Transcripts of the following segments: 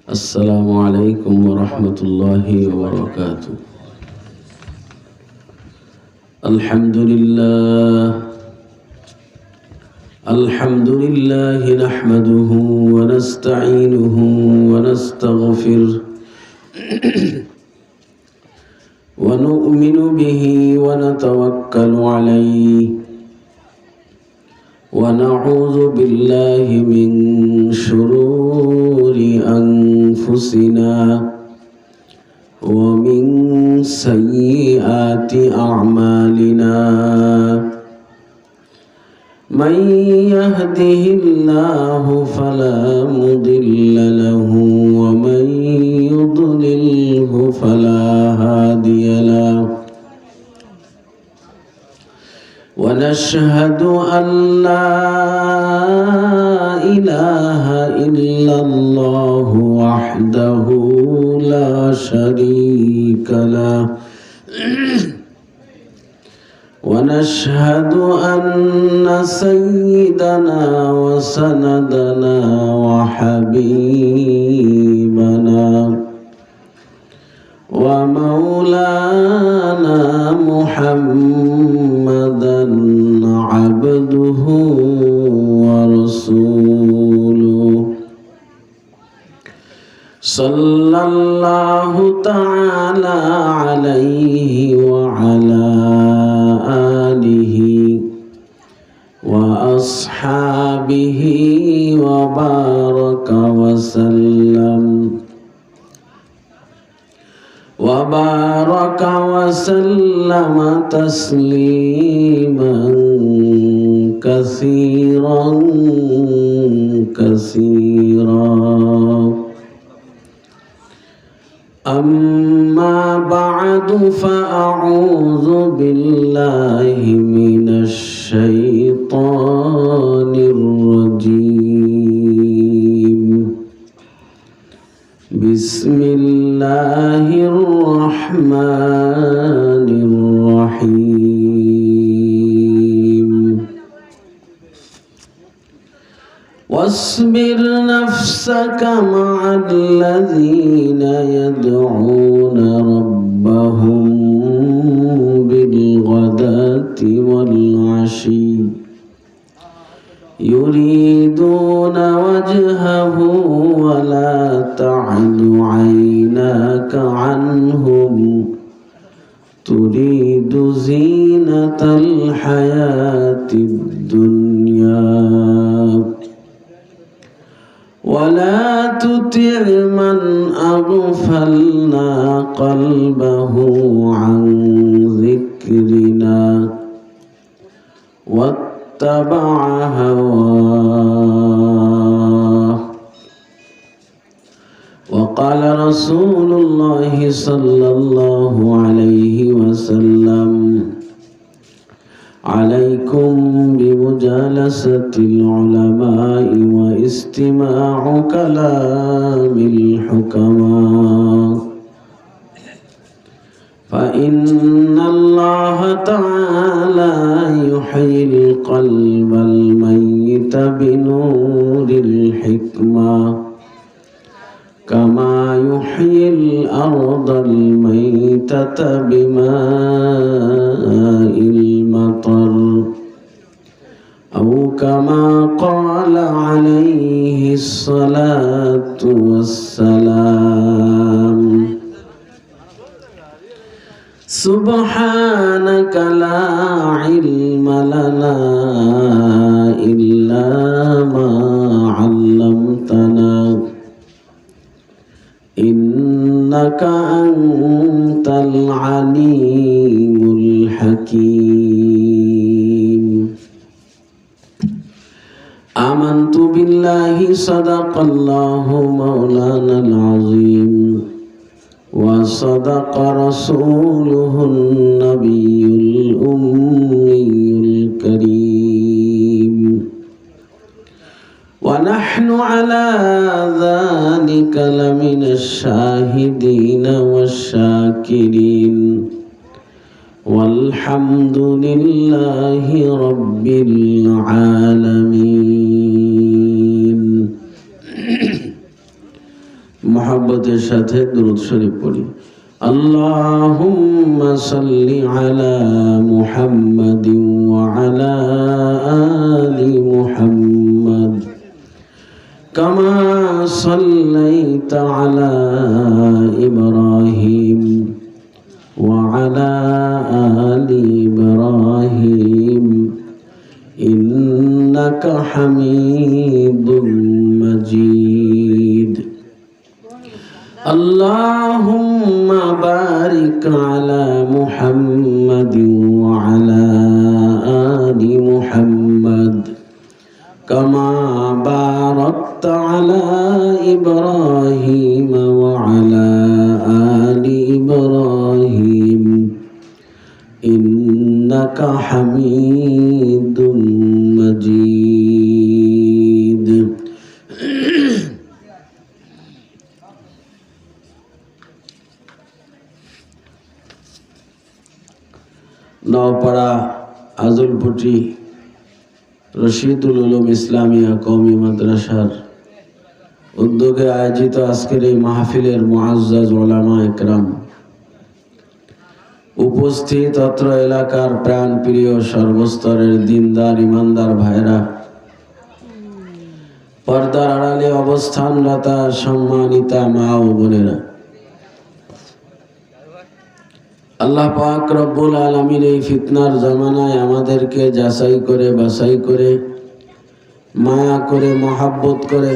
السلام عليكم ورحمة الله وبركاته. الحمد لله نحمده ونستعينه ونستغفره ونؤمن به ونتوكل عليه ونعوذ بالله من شرور أنفسنا ومن سيئات أعمالنا من يهده الله فلا مضل له ومن يضلله فلا هادي له ونشهد أن لا إله إلا الله وحده لا شريك له ونشهد أن سيدنا وسندنا وحبيبنا ومولانا محمدا عبده ورسوله صلى الله تعالى عليه وعلى آله وأصحابه وبارك وسلم تسليما كثيرا أما بعد فأعوذ بالله من الشيطان الرجيم بسم الله الرحمن الرحيم واصبر نفسك مع الذين يدعون ربهم بالغداة والعشي يريدون وجهه ولا تعد عيناك عنهم تريد زينة الحياة الدنيا ولا تطع من أغفلنا قلبه عن ذكرنا واتبع هواه وقال رسول الله صلى الله عليه وسلم عليكم بمجالسة العلماء واستماع كلام الحكماء فإن الله تعالى يحيي القلب الميت بنور الحكمة كما يحيي الأرض الميتة بماء المطر أو كما قال عليه الصلاة والسلام سبحانك لا علم لنا إلا ما علمتنا إنك أنت العليم الحكيم آمنت بالله صدق الله مولانا العظيم وصدق رسوله النبي الأمي الكريم ونحن على ذلك لمن الشاهدين والشاكرين والحمد لله رب العالمين मोहब्बतेर साथे दुरूद शरीफ पढ़ी। अल्लाहुम्मा सल्लि अला मुहम्मदिन व अला आलि मुहम्मद कमा सल्लैता अला इब्राहिम व अला आलि इब्राहिम इन्नका हमीदुम मजीद। अल्लाहुम्मा बारिक अला मुहम्मदिन व अला आलि मुहम्मद कमा बारकता अला इब्राहिम व अला आलि इब्राहिम इन्नका हमीदुम मजीद। नौपाड़ा आजुलपुटी रशीदुल उलूम इस्लामिया कौमी मद्रासार उद्योगे आयोजित आजकेर এই মাহফিলের মুআজ্জাজ উলামা ইকরাম, উপস্থিত অত্র এলাকার প্রাণপ্রিয় সর্বস্তরের দিনদার ইমানদার ভাইরা, পর্দার আড়ালে অবস্থানরতা সম্মানিতা মা ও বোনেরা, আল্লাহ পাক রব্বুল আলামিন এই ফিতনার জামানায় আমাদেরকে যাচাই করে বাছাই করে মায়া করে মহব্বত করে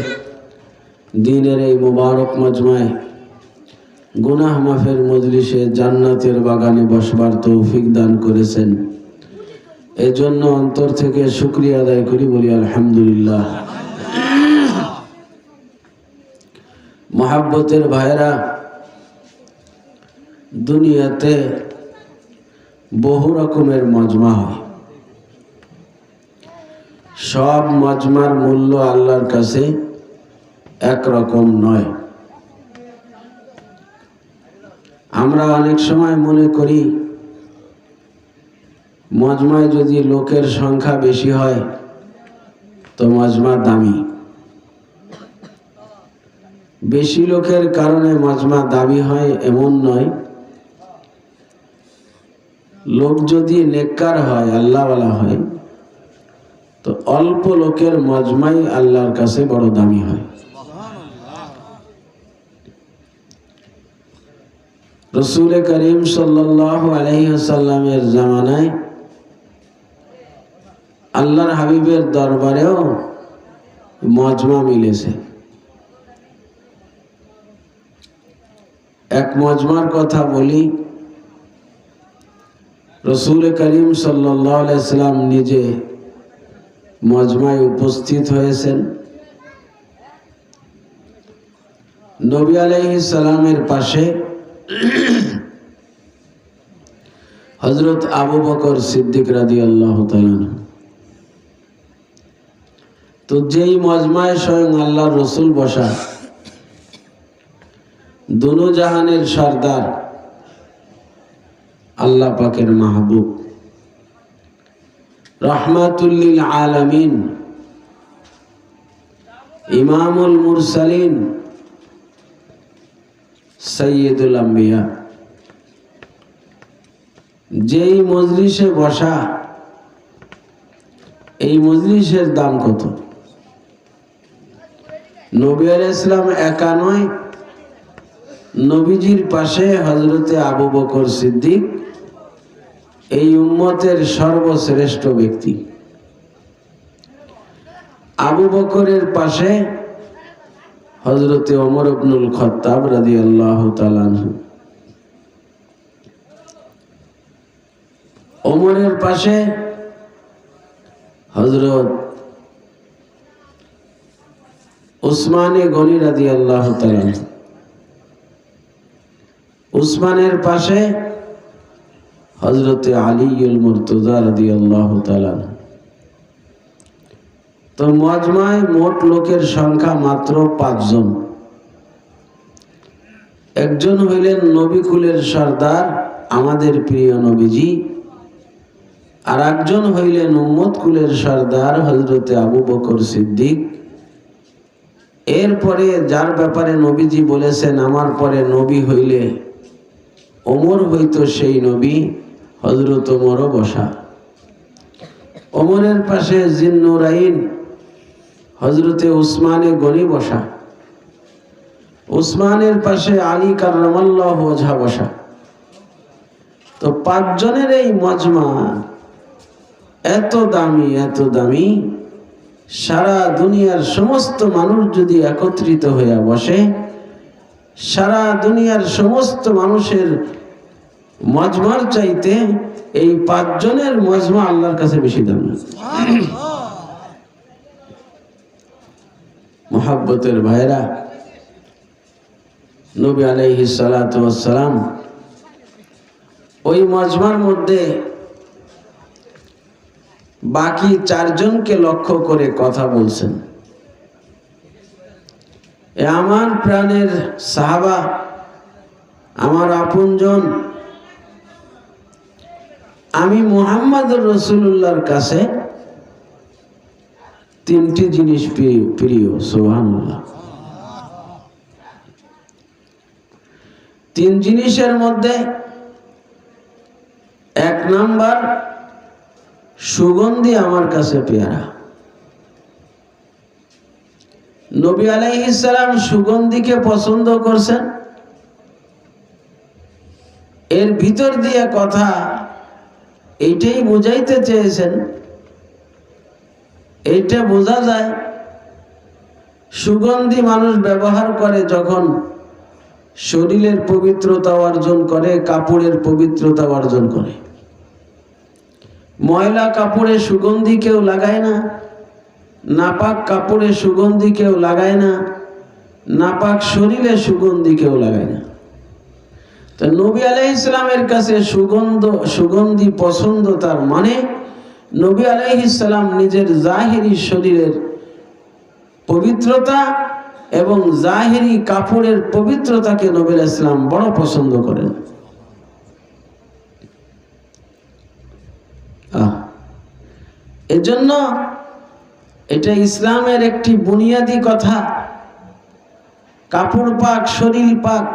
দিনের এই মুবারক মজমায় গুনাহ মাফের মজলিসে জান্নাতের বাগানে বসবার তৌফিক দান করেছেন। এজন্য অন্তর থেকে শুকরিয়া আদায় করি, বলি আলহামদুলিল্লাহ। মহব্বতের ভাইরা, দুনিয়াতে বহু রকমের মজমা হয়। সব মজমার মূল্য আল্লাহর কাছে একরকম নয়। আমরা অনেক সময় মনে করি মজমায় যদি লোকের সংখ্যা বেশি হয় তো মজমা দামি। বেশি লোকের কারণে মজমা দামি হয় এমন নয়। লোক যদি নেককার হয়, আল্লাহওয়ালা হয়, তো অল্প লোকের মজমাই আল্লাহর কাছে বড় দামি হয়। রসুল করিম সাল্লাল্লাহু আলাইহি ওয়াসাল্লামের জামানায় আল্লাহর হাবিবের দরবারেও মজমা মিলেছে। এক মজমার কথা বলি। রসুল করিম সাল্লাল্লাহু আলাইহি ওয়াসাল্লাম নিজে মজমায় উপস্থিত হয়েছেন। নবী আলাইহিস সালামের পাশে হযরত আবু বকর সিদ্দিক রাদিয়াল্লাহু তাআলা। তো যেই মজমায় স্বয়ং আল্লাহর রসুল বসা, দুনো জাহানের সরদার, আল্লাহ পাকের মাহবুব, রহমাতুল লিল আলামিন, ইমামুল মুরসালিন, সৈয়দুল আম্বিয়া, যেই মজলিসে বসা, এই মজলিসের দাম কত? নবী আলাইহিস সালাম একা নয়, নবীজির পাশে হযরতে আবু বকর সিদ্দিক এই উম্মতের সর্বশ্রেষ্ঠ ব্যক্তি। আবু বকরের পাশে হযরতে ওমর ইবনুল খাত্তাব রাদিয়াল্লাহু তাআলা আনহু। ওমরের পাশে হযরত উসমানে গনি রাদিয়াল্লাহু তাআলা আনহু। উসমানের পাশে হযরতে আলীউল মুর্তজা রাদিয়াল্লাহু তাআলা। তো মজমায় মোট লোকের সংখ্যা মাত্র 5 জন। একজন হইলেন নবী কুলের সরদার আমাদের প্রিয় নবীজি, আর একজন হইলেন উম্মত কুলের সরদার হযরতে আবু বকর সিদ্দিক। এরপরে যার ব্যাপারে নবীজি বলেছেন আমার পরে নবী হইলে ওমর হইতো সেই নবী, হযরত ওমরও বসা। ওমরের পাশে জিন্নুরাইন হযরতে উসমানে গনি বসা, উসমানের পাশে আলী কাররামাল্লাহু ওয়াজহা বসা। তো পাঁচজনের এই মজমা এত দামি, এত দামি, সারা দুনিয়ার সমস্ত মানুষ যদি একত্রিত হইয়া বসে, সারা দুনিয়ার সমস্ত মানুষের মজমার চাইতে এই পাঁচজনের মজমা আল্লাহর কাছে বেশি দামি। মুহাব্বতের ভাইরা, নবী আলাইহিস সালাতু ওয়াস সালাম ওই মজমার মধ্যে বাকি চারজনকে লক্ষ্য করে কথা বলছেন। এ আমার প্রাণের সাহাবা, আমার আপনজন, আমি মুহাম্মদুর রাসূলুল্লাহর কাছে তিনটি জিনিস প্রিয়। সুবহানাল্লাহ। তিন জিনিসের মধ্যে এক নাম্বার সুগন্ধি আমার কাছে পেয়ারা। নবী আলাইহিস সালাম সুগন্ধিকে পছন্দ করছেন। এর ভিতর দিয়ে কথা এইটাই বুঝাইতে চেয়েছেন, এইটা বোঝা যায় সুগন্ধি মানুষ ব্যবহার করে যখন শরীরের পবিত্রতা অর্জন করে, কাপড়ের পবিত্রতা অর্জন করে। ময়লা কাপড়ে সুগন্ধি কেউ লাগায় না, নাপাক কাপড়ে সুগন্ধি কেউ লাগায় না, নাপাক শরীরে সুগন্ধি কেউ লাগায় না। তো নবী আলাইহিস সালামের কাছে সুগন্ধি পছন্দ, তার মানে নবী আলাইহিস সালাম নিজের জাহিরি শরীরের পবিত্রতা এবং জাহিরি কাপড়ের পবিত্রতাকে নবী আলাইহিস সালাম বড় পছন্দ করেন। এজন্য এটা ইসলামের একটি বুনিয়াদি কথা। কাপড় পাক, শরীর পাক,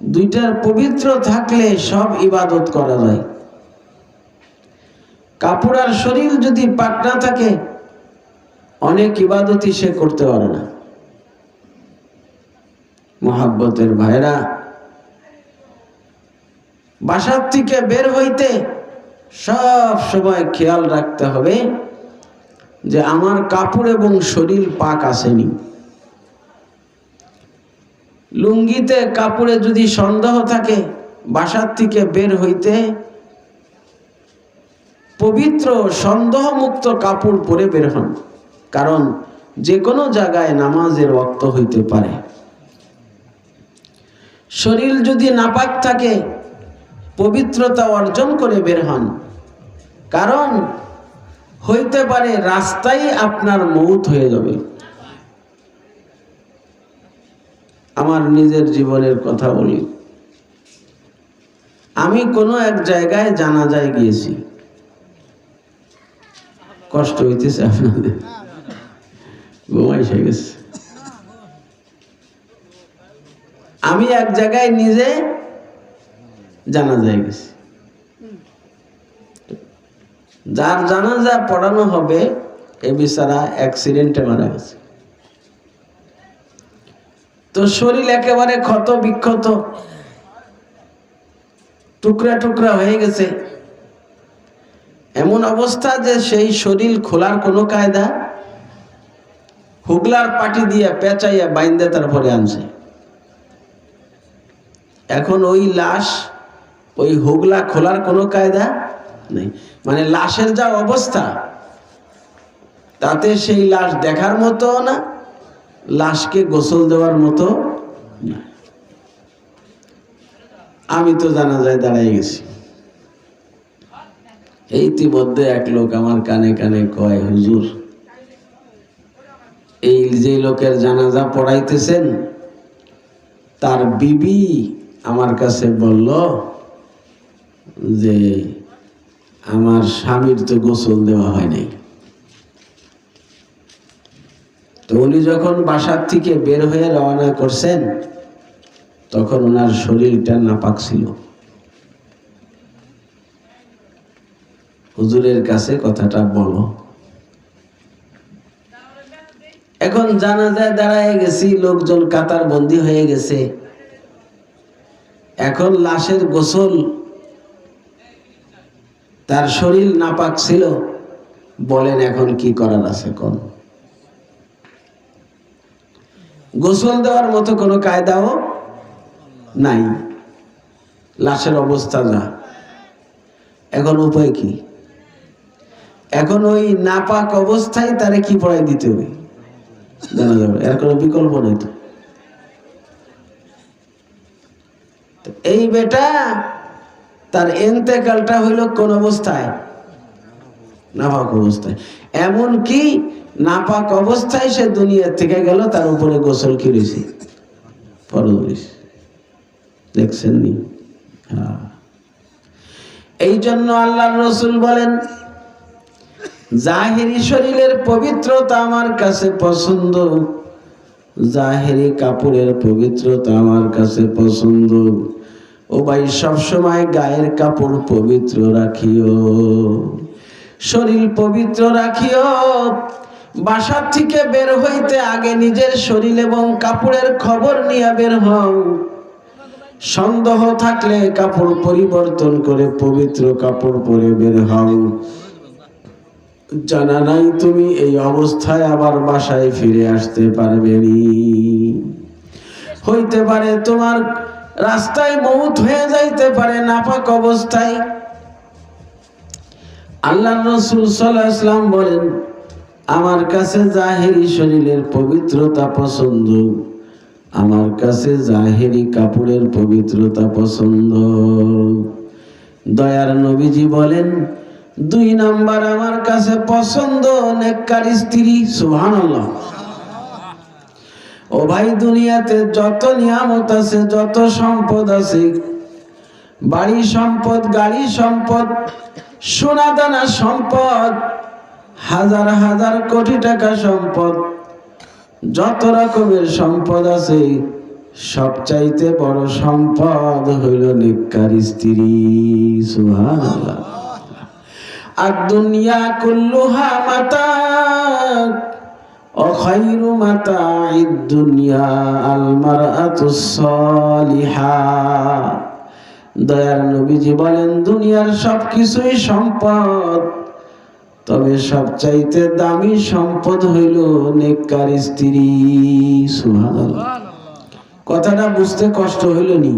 দুইটার পবিত্র থাকলে সব ইবাদত করা যায়। কাপড় আর শরীর যদি পাক না থাকে, অনেক ইবাদতই সে করতে পারে না। মুহাব্বতের ভাইরা, বাসার থেকে বের হইতে সব সময় খেয়াল রাখতে হবে যে আমার কাপড় এবং শরীর পাক আসেনি। লুঙ্গিতে কাপড়ে যদি সন্দেহ থাকে, বাসার থেকে বের হইতে পবিত্র সন্দেহমুক্ত কাপড় পরে বের হন, কারণ যে কোনো জায়গায় নামাজের ওয়াক্ত হইতে পারে। শরীর যদি নাপাক থাকে, পবিত্রতা অর্জন করে বের হন, কারণ হইতে পারে রাস্তায় আপনার মউত হয়ে যাবে। আমার নিজের জীবনের কথা বলি। আমি কোনো এক জায়গায় জানাজায় গিয়েছি। কষ্ট হইতেছে আপনাদের? ঘুমাই এসে গেছে। আমি এক জায়গায় নিজে জানাজায় গেছি। যার জানাজা পড়ানো হবে এ বেচারা অ্যাক্সিডেন্টে মারা গেছে। তো শরীর একেবারে ক্ষত বিক্ষত, টুকরা টুকরা হয়ে গেছে। এমন অবস্থা যে সেই শরীর খোলার কোনো কায়দা, হুগলার পাটি দিয়ে পেঁচাইয়া বাইন্দে তারপরে আনছে। এখন ওই লাশ, ওই হুগলা খোলার কোনো কায়দা নেই। মানে লাশের যা অবস্থা, তাতে সেই লাশ দেখার মতো না, লাশকে গোসল দেওয়ার মতো না। আমি তো জানাজায় দাঁড়াই গেছি। ইতিমধ্যে এক লোক আমার কানে কানে কয়, হুজুর, এই যে লোকের জানাজা পড়াইতেছেন তার বিবি আমার কাছে বলল যে আমার স্বামীর তো গোসল দেওয়া হয় নাই। তো উনি যখন বাসার থেকে বের হয়ে রওনা করছেন তখন ওনার শরীরটা নাপাক ছিল। হুজুরের কাছে কথাটা বলো। এখন জানাজায় দাঁড়ায় গেছি, লোকজন কাতার বন্দী হয়ে গেছে। এখন লাশের গোসল, তার শরীর নাপাক ছিল, বলেন এখন কি করার আছে কোন? গোসল দেওয়ার মতো কোনো কায়দাও নাই, লাশের অবস্থা যা। এখন উপায় কি? এখন ওই নাপাক অবস্থায় তারে কি পড়াই দিতে হবে জানা যাবে, এর কোনো বিকল্প নেই। তো এই বেটা তার ইন্তেকালটা হইল কোন অবস্থায়? নাপাক অবস্থায়। এমন কি নাপাক অবস্থায় সে দুনিয়া থেকে গেল, তার উপরে গোসল কি রয়েছে? ফরজ। দেখছেন নি? এই জন্য আল্লাহর রাসূল বলেন, জাহিরি শরীরের পবিত্রতা আমার কাছে পছন্দ, জাহিরি কাপড়ের পবিত্রতা আমার কাছে পছন্দ। ও ভাই, সবসময় গায়ের কাপড় পবিত্র রাখিও, শরীর পবিত্র রাখিও। বাসার থেকে বের হইতে আগে নিজের শরীর এবং কাপড়ের খবর নিয়ে বের হও। সন্দেহ থাকলে কাপড় পরিবর্তন করে পবিত্র কাপড় পরে বের হও। জানা নাই তুমি এই অবস্থায় আবার বাসায় ফিরে আসতে পারবে নি। হইতে পারে তোমার রাস্তায় মউত হয়ে যাইতে পারে নাপাক অবস্থায়। আল্লাহর রাসূল সাল্লাল্লাহু আলাইহি ওয়াসাল্লাম বলেন, আমার কাছে জাহিরি শরীরের পবিত্রতা পছন্দ, আমার কাছে জাহিরি কাপড়ের পবিত্রতা পছন্দ। দয়ার নবীজি বলেন, 2 নাম্বার আমার কাছে পছন্দ নেককার স্ত্রী। সুবহানাল্লাহ। ও ভাই, দুনিয়াতে যত নিয়ামত আছে, যত সম্পদ আছে, বাড়ি সম্পদ, গাড়ি সম্পদ, সোনা দানা সম্পদ, হাজার হাজার কোটি টাকা সম্পদ, যত রকমের সম্পদ আছে, সবচাইতে বড় সম্পদ হইল নেককার স্ত্রী। সুবহানাল্লাহ। আর দুনিয়া কুল্লুহা মাতা ও খায়রু মাতা'ইদ দুনিয়া আল মারআতুস সালিহা। দয়ার নবীজি বলেন, দুনিয়ার সবকিছুই সম্পদ, তবে সবচাইতে দামি সম্পদ হইল নেককার স্ত্রী। সুবহানাল্লাহ। কথাটা বুঝতে কষ্ট হইল নি?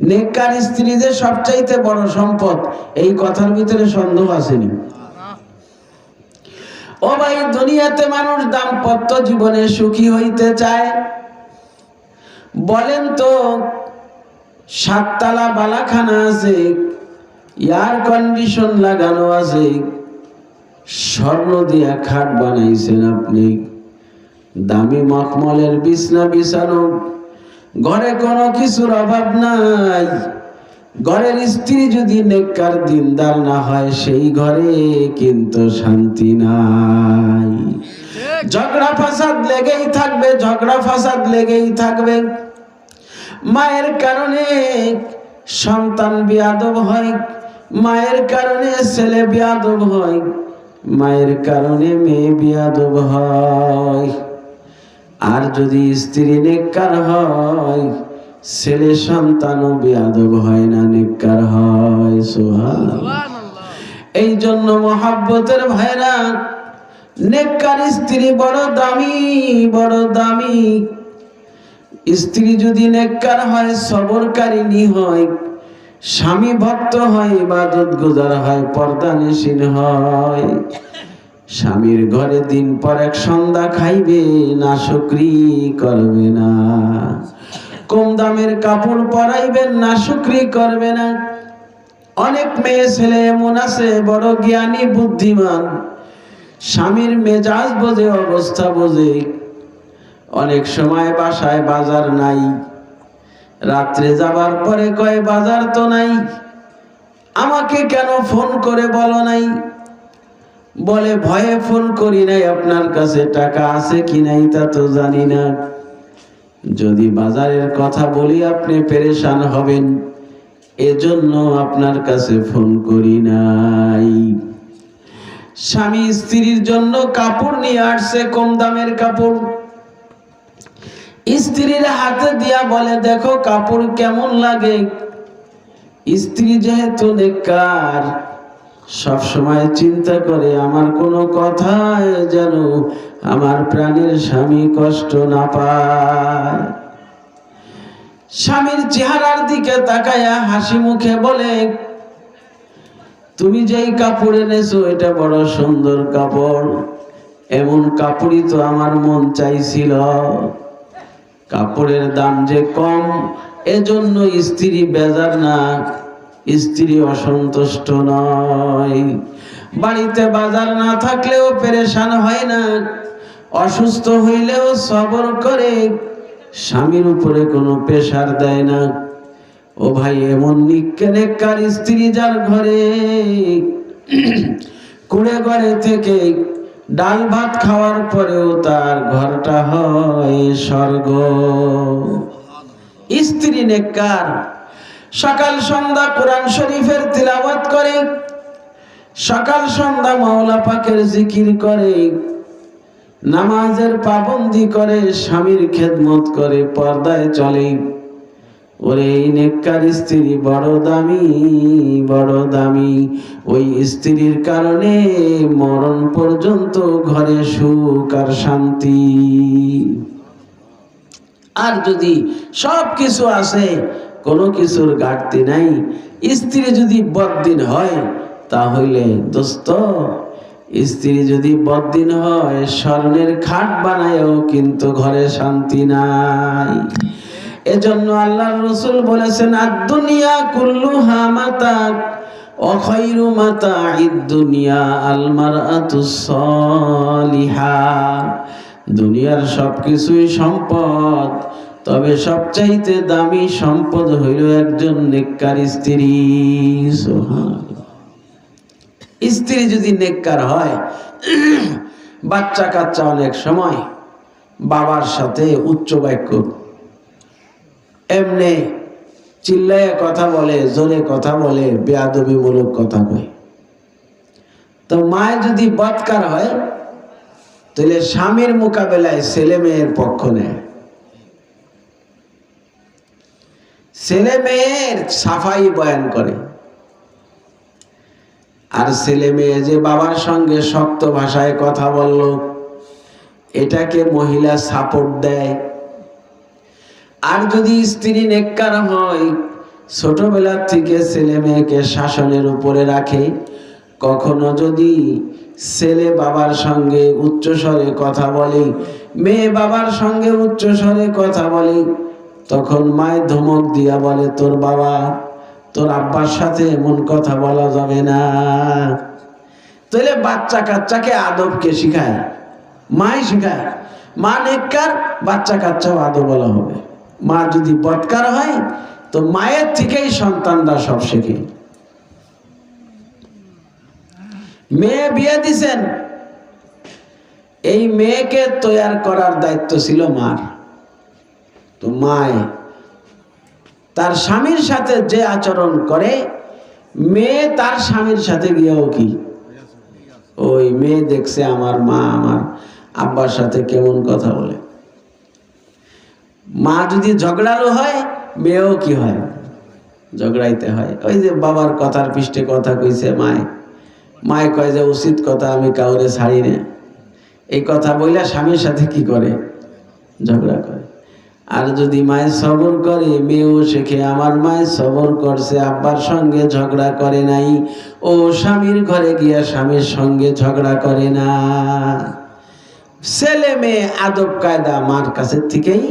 নেককার স্ত্রী যে সবচাইতে বড় সম্পদ, এই কথার ভিতরে সন্দেহ আসেনি? ও ভাই, দুনিয়াতে মানুষ দাম্পত্য জীবনে সুখী হইতে চায়, বলেন তো 7 তলা বালাখানা আছে, এয়ার কন্ডিশন লাগানো আছে, স্বর্ণ দিয়া খাট বানাইছেন আপনি, দামি মখমলের বিছনা বিছানো, ঘরে কোনো কিছুর অভাব নাই। ঘরের স্ত্রী যদি নেককার দিনদার না হয়, সেই ঘরে কিন্তু শান্তি নাই। ঝগড়া ফাসাদ লেগেই থাকবে, ঝগড়া ফাসাদ লেগেই থাকবে। মায়ের কারণে সন্তান বিয়াদব হয়, মায়ের কারণে ছেলে বিয়াদব হয়, মায়ের কারণে মেয়ে বিয়াদব হয়। আর যদি স্ত্রী নেককার হয়, ছেলে সন্তানও বিয়াদব হয় না, নেককার হয়। সুবহানাল্লাহ। এই জন্য মহব্বতের ভাইরা, নেককার স্ত্রী বড় দামি, বড় দামি। স্ত্রী যদি নেককার হয়, সবরকারিনী হয়, স্বামী ভক্ত হয়, ইবাদত গুজার হয়, পর্দানিশীন হয়, স্বামীর ঘরে দিন পর এক সন্ধ্যা খাইবে, নাশুকরি করবে না, কম দামের কাপড় পরাইবেন, নাশুকরি করবে না। অনেক মেয়ে ছেলে এমন আছে বড় জ্ঞানী বুদ্ধিমান, স্বামীর মেজাজ বোঝে, অবস্থা বোঝে। অনেক সময় বাসায় বাজার নাই, রাত্রে যাবার পরে কয় বাজার তো নাই, আমাকে কেন ফোন করে বলো নাই? বলে ভয়ে ফোন করি নাই, আপনার কাছে টাকা আছে কি নাই তা তো জানি না, যদি বাজারের কথা বলি আপনি পেরেশান হবেন, এজন্য আপনার কাছে ফোন করি নাই। স্বামী স্ত্রীর জন্য কাপড় নিয়ে আসছে, কম দামের কাপড়। স্ত্রীর হাতে দিয়া বলে দেখো কাপড় কেমন লাগে। স্ত্রী যেহেতু নেককার, সব সময় চিন্তা করে আমার কোনো কথায় যেন আমার প্রাণের স্বামী কষ্ট না পায়। স্বামীর চেহারার দিকে তাকায়া হাসি মুখে বলে তুমি যেই কাপড় এনেছো এটা বড় সুন্দর কাপড়, এমন কাপড়ই তো আমার মন চাইছিল। কাপড়ের দাম যে কম, এজন্য স্ত্রী বেজার না, স্ত্রী অসন্তুষ্ট নয়। বাড়িতে বাজার না থাকলেও পেরেশান হয় না, অসুস্থ হইলেও সবর করে, স্বামীর উপরে কোনো প্রেশার দেয় না। ও ভাই, এমন নেককার স্ত্রী যার ঘরে কুড়ে ঘরে থেকে ডাল ভাত খাওয়ার পরেও তার ঘরটা হয় স্বর্গ। স্ত্রী নেককার, সকাল সন্ধ্যা কোরআন শরীফের তিলাওয়াত করে, সকাল সন্ধ্যা মাওলা পাকের জিকির করে, নামাজের পাবন্দি করে, স্বামীর খেদমত করে, পর্দায় চলে। ওরে এই নেককার স্ত্রী বড় দামি, বড় দামি। ওই স্ত্রীর কারণে মরণ পর্যন্ত ঘরে সুখ আর শান্তি। আর যদি সব কিছু আছে, কোনো কিছুর ঘাটতি নাই, স্ত্রী যদি বদদিন হয় তাহলে দোস্ত, স্ত্রী যদি বদদিন হয় স্বর্ণের খাট বানায়ও কিন্তু ঘরে শান্তি নাই। এজন্য আল্লাহর রাসূল বলেছেন আদ-দুনিয়া কুল্লুহা মাতা ওয়া খায়রু মাতা'id দুনিয়া আল মারআতুস সালিহা। দুনিয়ার সবকিছুই সম্পদ, তবে সবচাইতে দামি সম্পদ হইল একজন নেককার স্ত্রী। সুবহানাল্লাহ। স্ত্রী যদি নেককার হয়, বাচ্চা কাচ্চা অনেক সময় বাবার সাথে উচ্চ বাক্য এমনি চিল্লায় কথা বলে, জোরে কথা বলে, বেয়াদবিমূলক কথা কয়। তো মায় যদি বদকার হয় তাহলে স্বামীর মোকাবেলায় ছেলে মেয়ের পক্ষ নেয়, ছেলে মেয়ের সাফাই বয়ান করে। আর ছেলে মেয়ে যে বাবার সঙ্গে শক্ত ভাষায় কথা বলল, এটাকে মহিলা সাপোর্ট দেয়। আর যদি স্ত্রী নেককার হয়, ছোটবেলা থেকে ছেলে মেয়েকে শাসনের উপরে রাখে। কখনো যদি ছেলে বাবার সঙ্গে উচ্চস্বরে কথা বলে, মেয়ে বাবার সঙ্গে উচ্চস্বরে কথা বলে, তখন মায়ের ধমক দিয়া বলে তোর বাবা, তোর আব্বার সাথে এমন কথা বলা যাবে না। তাহলে বাচ্চা কাচ্চাকে আদবকে শিখায়, মাই শিখায়। মা নেককার, বাচ্চা কাচ্চাও আদব বলা হবে। মা যদি বদকার হয় তো মায়ের থেকেই সন্তানরা সব শেখে। মেয়ে বিয়ে দিছেন, এই মেয়েকে তৈয়ার করার দায়িত্ব ছিল মার। তো মায় তার স্বামীর সাথে যে আচরণ করে, মেয়ে তার স্বামীর সাথে গিয়েও কি ওই মেয়ে দেখছে আমার মা আমার আব্বার সাথে কেমন কথা বলে। মা যদি ঝগড়ালু হয়, মেয়েও কি হয়, ঝগড়াইতে হয়। ওই যে বাবার কথার পৃষ্ঠে কথা কইছে মায়, মায় কয় যে উচিত কথা আমি কাউরে ছাড়ি না, এই কথা বইলা স্বামীর সাথে কি করে, ঝগড়া করে। আর যদি মায়ের সবর করে, মেয়েও শেখে আমার মায়ের সবর করছে, আব্বার সঙ্গে ঝগড়া করে নাই, ও স্বামীর ঘরে গিয়া স্বামীর সঙ্গে ঝগড়া করে না। ছেলে মেয়ে আদব কায়দা মার কাছে থেকেই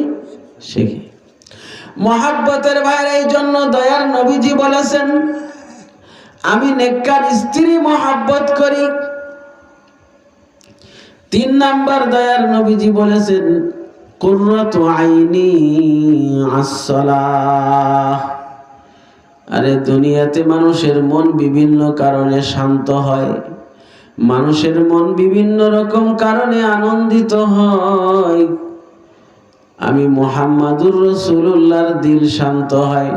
শেখে। মহাব্বতের ভাইয়ের, এই জন্য দয়ার নবীজি বলেছেন আমি নেককার স্ত্রী মহাব্বত করি। 3 নাম্বার দয়ার নবীজি বলেছেন কুররাতু আইনি আস-সালাহ। আরে দুনিয়াতে মানুষের মন বিভিন্ন কারণে শান্ত হয়, মানুষের মন বিভিন্ন রকম কারণে আনন্দিত হয়। আমি মুহাম্মাদুর রাসূলুল্লাহর দিল শান্ত হয়,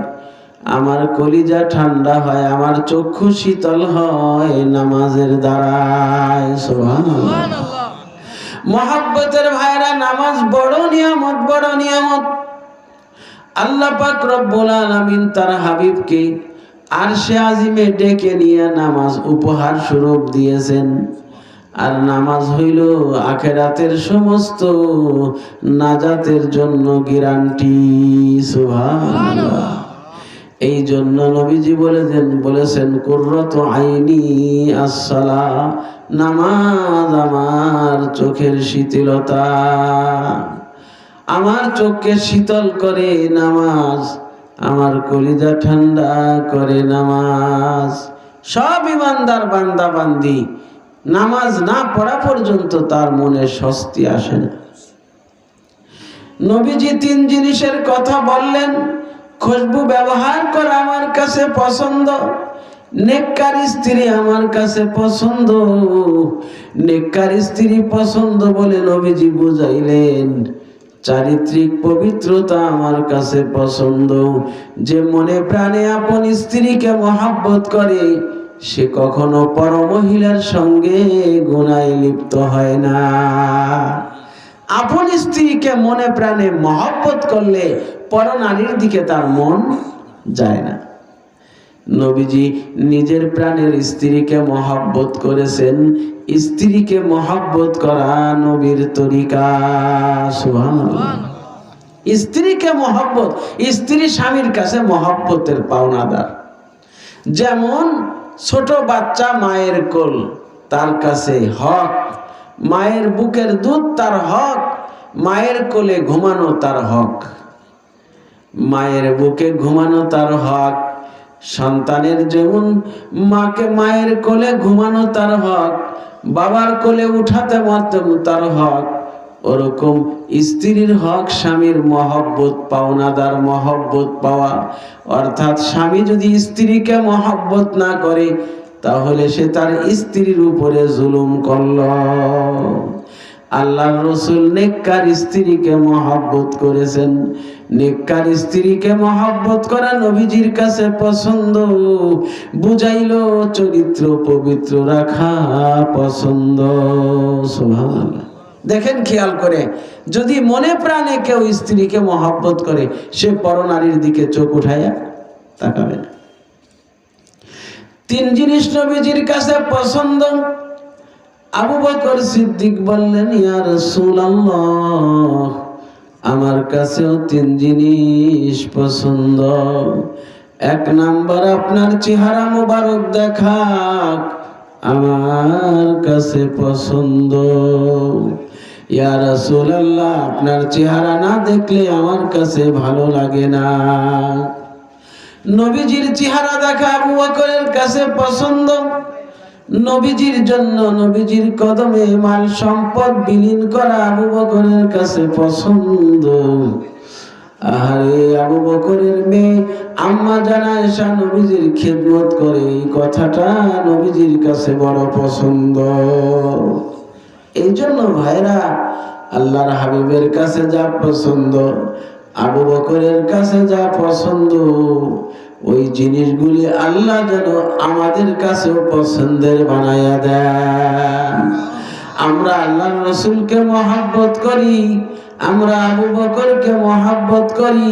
আমার কলিজা ঠান্ডা হয়, আমার চক্ষু শীতল হয় নামাজের দ্বারায়। সুবহানাল্লাহ। মুহাব্বতের ভাইরা, নামাজ বড় নিয়ামত, বড় নিয়ামত। আল্লাহ পাক রব্বুল আলামিন তার হাবিবকে আরশে আজিমে ডেকে নিয়ে নামাজ উপহার স্বরূপ দিয়েছেন। আর নামাজ হইল আখিরাতের সমস্ত নাজাতের জন্য গ্যারান্টি। সুবহানাল্লাহ। এই জন্য নবীজি বলেছেন কুররাতু আইনি আস-সালাহ, নামাজ আমার চোখের শীতলতা, আমার চোখকে শীতল করে নামাজ, আমার কলিজা ঠান্ডা করে নামাজ। সব ইমানদার বান্দা বান্দি নামাজ না পড়া পর্যন্ত তার মনে স্বস্তি আসে না। নবীজি 3 জিনিসের কথা বললেন। খুশবু ব্যবহার করা আমার কাছে পছন্দ, নেককার স্ত্রী আমার কাছে পছন্দ। নেককার স্ত্রী পছন্দ বলে নবীজি বুঝাইলেন চারিত্রিক পবিত্রতা আমার কাছে পছন্দ। যে মনে প্রাণে আপন স্ত্রীকে মহব্বত করে সে কখনো পর মহিলার সঙ্গে গুনাহে লিপ্ত হয় না। আপন স্ত্রীকে মনে প্রাণে মহব্বত করলে পর নারীর দিকে তার মন যায় না। নবীজি নিজের প্রাণের স্ত্রীকে মহব্বত করেছেন। স্ত্রীকে মহব্বত করা নবীর তরিকা। সুবহানাল্লাহ। স্ত্রীকে মহব্বত, স্ত্রী স্বামীর কাছে মহব্বতের পাওনাদার। যেমন ছোট বাচ্চা মায়ের কোল তার কাছে হক, মায়ের বুকের দুধ তার হক, মায়ের কোলে ঘুমানো তার হক, মায়ের বুকে ঘুমানো তার হক। সন্তানের যেমন মায়ের কোলে ঘুমানো তার হক, বাবার কোলে উঠাতে তার হক, ওরকম স্ত্রীর হক স্বামীর মহব্বত পাওনাদার, মহব্বত পাওয়া। অর্থাৎ স্বামী যদি স্ত্রীকে মহব্বত না করে তাহলে সে তার স্ত্রীর উপরে জুলুম করল। আল্লাহর রাসূল নেককার স্ত্রীকে মহব্বত করেছেন। নেককার স্ত্রীকে মহব্বত করা নবীজির কাছে পছন্দ। বুঝাইল চরিত্র পবিত্র রাখা পছন্দ। সুবহানাল্লাহ। দেখেন খেয়াল করে, যদি মনে প্রাণে কেউ স্ত্রীকে মহব্বত করে সে পরনারীর দিকে চোখ উঠাইয়া তাকাবে না। 3 জিনিস নবীজির কাছে পছন্দ। আবু বকর সিদ্দিক বললেন, ইয়া রাসূলুল্লাহ, আমার কাছেও 3 জিনিস পছন্দ। 1 নাম্বার আপনার চেহারা মোবারক দেখা আমার কাছে পছন্দ। ইয়া রাসূলুল্লাহ, আপনার চেহারা না দেখলে আমার কাছে ভালো লাগে না। নবীজির চেহারা দেখা আবু বকরের কাছে পছন্দ। নবীজির জন্য নবীজির কদমে মাল সম্পদ বিলীন করা আবু বকরের কাছে পছন্দ। আরে আবু বকরের মেয়ে আম্মা জানা আয়েশা নবীজির খিদমত করে, এই কথাটা নবীজির কাছে বড় পছন্দ। এই জন্য ভাইরা, আল্লাহর হাবিবের কাছে যা পছন্দ, আবু বকরের কাছে যা পছন্দ, ওই জিনিসগুলি আল্লাহ যেন আমাদের কাছেও পছন্দের বানায়া দেন। আমরা আল্লাহর রাসূলকে মহব্বত করি, আমরা আবু বকরকে মহব্বত করি,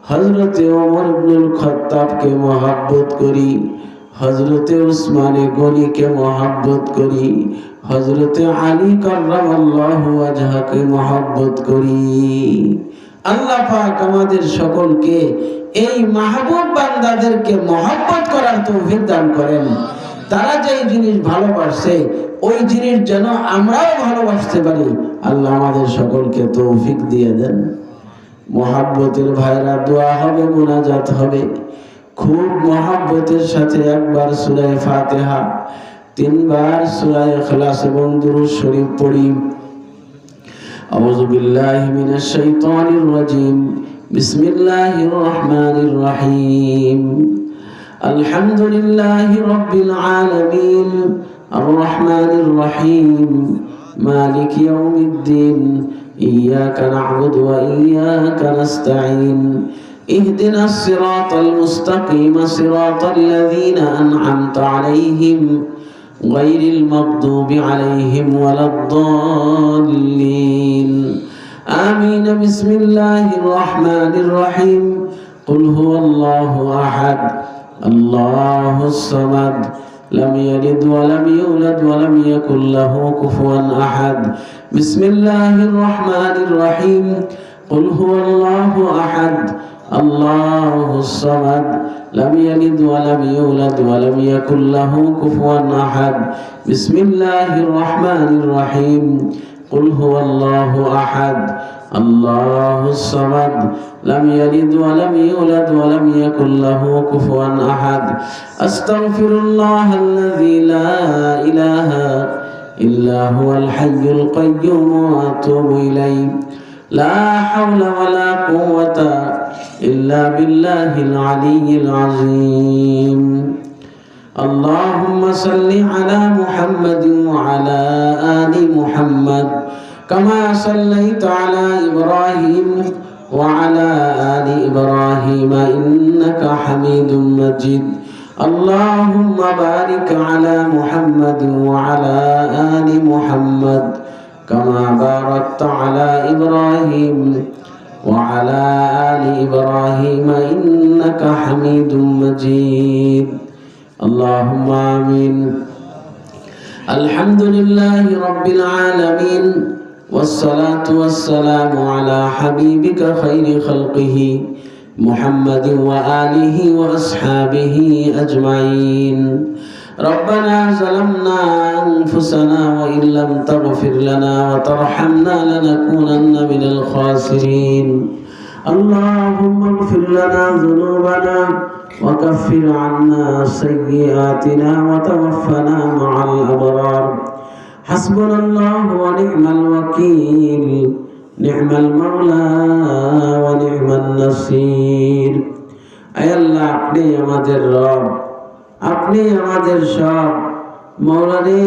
হযরতে ওমর ইবনুল খাত্তাবকে মহব্বত করি, হযরতে উসমানে গনিকে মহব্বত করি, হযরতে আলী কাররামাল্লাহু ওয়াজহাকে মহব্বত করি। আল্লাহ পাক আমাদের সকলকে এই মাহবুব বান্দাদেরকে মহব্বত করার তৌফিক দান করেন। তারা যেই জিনিস ভালোবাসে ওই জিনিস যেন আমরাও ভালোবাসতে পারি, আল্লাহ আমাদের সকলকে তৌফিক দিয়ে দেন। মহব্বতের ভাইরা, দোয়া হবে, মুনাজাত হবে। খুব মহব্বতের সাথে একবার সূরা ফাতিহা, 3 বার সূরা ইখলাস এবং দুরূদ শরীফ পড়ি। আউযু বিল্লাহি মিনাশ শাইতানির রাজীম। বিসমিল্লাহির রহমানির রহিম। আলহামদুলিল্লাহি রাব্বিল আলামিন। الرحمن الرحيم مالك يوم الدين إياك نعبد وإياك نستعين اهدنا الصراط المستقيم صراط الذين أنعمت عليهم غير المغضوب عليهم ولا الضالين آمين بسم الله الرحمن الرحيم قل هو الله أحد الله الصمد لم يلد ولم يولد ولم يكن له كفوا أحد بسم الله الرحمن الرحيم قل هو الله أحد الله الصمد لم يلد ولم يولد ولم يكن له كفوا أحد بسم الله الرحمن الرحيم قل هو الله أحد الله الصمد لم يلد ولم يولد ولم يكن له كفوا أحد أستغفر الله الذي لا إله إلا هو الحي القيوم وأتوب إليه لا حول ولا قوة إلا بالله العلي العظيم اللهم صل على محمد وعلى آل محمد كما صليت على إبراهيم وعلى آل إبراهيم إنك حميد مجيد اللهم بارك على محمد وعلى آل محمد كما باركت على إبراهيم وعلى آل إبراهيم إنك حميد مجيد اللهم آمين الحمد لله رب العالمين والصلاة والسلام على حبيبك خير خلقه محمد وآله وأصحابه أجمعين ربنا ظلمنا أنفسنا وإن لم تغفر لنا وترحمنا لنكونن من الخاسرين اللهم اغفر لنا ذنوبنا وكفر عنا سيئاتنا وتوفنا مع الأبرار حسبنا الله ونعم الوكيل نعم المولى ونعم النصير أي الله আপনি আমাদের রব আপনি আমাদের সব মওলা রে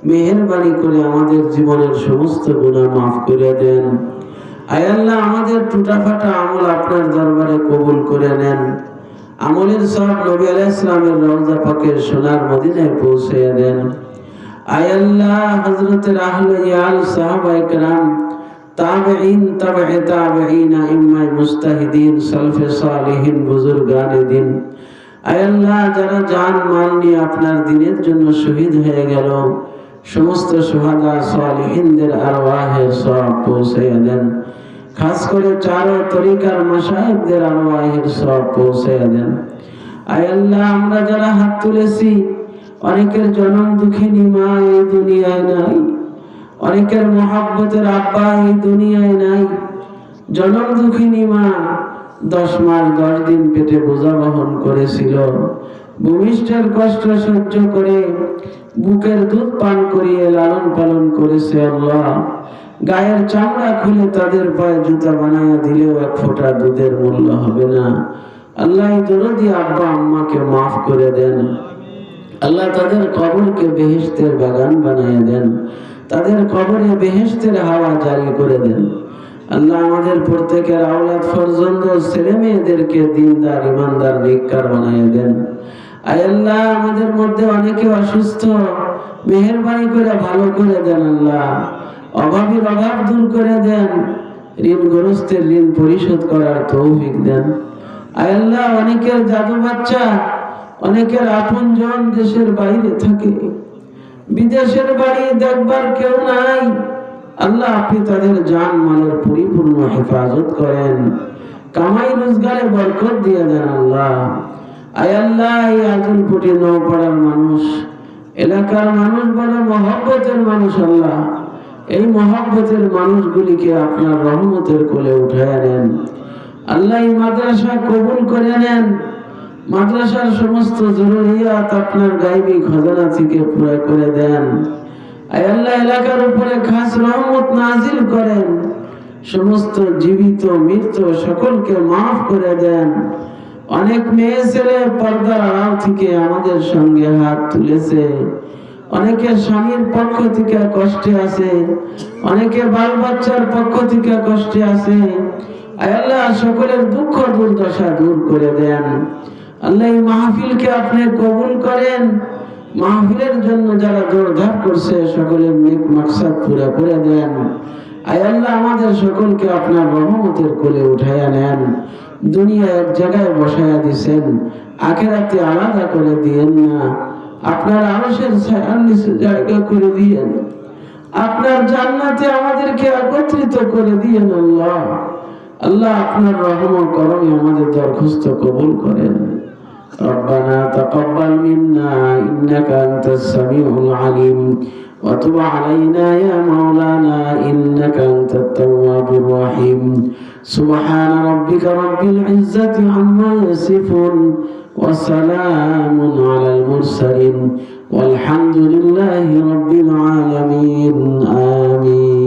মেহেরবানি করে আমাদের জীবনের সমস্ত গুনাহ maaf করে দেন আয় আল্লাহ আমাদের টুটাফাটা আমল আপনার দরবারে কবুল করে নেন আমলের সব নবী আলাইহিস সালামের রওজা পাকের সোনার মদিনায় পৌঁছে দেন আয় আল্লাহ হযরতের আহলে ইয়াল সাহাবায়ে কেরাম তাবেঈন তাবে তাবেঈন আইম্মায়ে মুস্তাহিদিন সালফে সালেহিন বুজুর্গানে দিন আয় আল্লাহ যারা জান মাল নিয়ে আপনার দ্বীনের জন্য শহীদ হয়ে গেল সমস্ত শুহাদা সালেহিনদের আরওয়াহে সওয়াব পৌঁছে দেন খাস করে চারো তরিকার মাশায়েখদের আরওয়াহের সওয়াব পৌঁছে দেন আয় আল্লাহ আমরা যারা হাত তুলেছি অনেকের জনম দুঃখিনী মা এই দুনিয়ায় নাই অনেকের মহব্বতের আব্বা এই দুনিয়ায় নাই জনম দুঃখিনী মা 10 মাস 10 দিন পেটে বোঝা বহন করেছিল ভূমিষ্ঠের কষ্ট সহ্য করে বুকের দুধ পান করিয়ে লালন পালন করেছে আল্লাহ গায়ের চামড়া খুলে তাদের পায়ে জুতা বানায়া দিলেও এক ফোঁটা দুধের মূল্য হবে না আল্লাহ দরদি আব্বা আম্মাকে maaf করে দেন আল্লাহ তাদের কবরকে বেহেশতের বাগান বানায়া দেন তাদের কবরে বেহেশতের হাওয়া জারি করে দেন আল্লাহ আমাদের প্রত্যেকের আওলাদ ফরজন্দ ছেলে মেয়েদেরকে দিনদার ইমানদার নেককার বানায়া দেন আয় আল্লাহ আমাদের মধ্যে অনেকে অসুস্থ মেহেরবানি করে ভালো করে দেন আল্লাহ অভাবীর অভাব দূর করে দেন ঋণগ্রস্তের ঋণ পরিশোধ করার তৌফিক দেন আয় আল্লাহ অনেকের জাদু বাচ্চা অনেকের আপনজন দেশের বাইরে থাকে বিদেশের বাড়ি দেখবার কেউ নাই আল্লাহ আপনি তাদের জান মালের পরিপূর্ণ হেফাজত করেন কামাই রোজগারে বরকত দিয়ে দেন আল্লাহ আয় আল্লাহ এই আজলপুটি নওপাড়ার মানুষ এলাকার মানুষ বড় মহব্বতের মানুষ আল্লাহ এই মহব্বতের মানুষগুলিকে আপনার রহমতের কোলে উঠায় নেন আল্লাহ এই মাদ্রাসা কবুল করে নেন মাদ্রাসার সমস্ত জরুরিয়াত আপনার গায়বী খাজানা থেকে পুরো করে দেন আয় আল্লাহ এলাকার উপরে খাস রহমত নাজিল করেন সমস্ত জীবিত মৃত সকলকে maaf করে দেন অনেক মেয়ে ছেলে পর্দার আড়াল থেকে আমাদের সঙ্গে হাত তুলেছে অনেকে স্বামীর পক্ষ থেকে কষ্টে আছে, অনেকে বাল বাচ্চার পক্ষ থেকে কষ্টে আছে। আয় আল্লাহ, সকলের দুঃখ দুর্দশা দূর করে দেন। আল্লাহ, এই মাহফিলকে আপনি কবুল করেন। মাহফিলের জন্য যারা দৌড়ধাপ করছে সকলের নেক মাকসাদ পুরা করে দেন। আয় আল্লাহ, আমাদের সকলকে আপনার রহমতের কোলে উঠাইয়া নেন। দুনিয়া এক জায়গায় বসাইয়া দিছেন, আখিরাতে আলাদা করে দিয়েন না। আপনার আরশের ছায়ার নিচে জায়গা করে দিয়েন। আপনার জান্নাতে আমাদেরকে একত্রিত করে দিয়েন। আল্লাহ আল্লাহ, আপনার রহম ও করমে আমাদের দরখাস্ত কবুল করেন। ربنا تقبل منا إنك أنت السميع العليم وتب علينا يا مولانا إنك أنت التواب الرحيم سبحان ربك رب العزة عما يصفون وسلام على المرسلين والحمد لله رب العالمين آمين.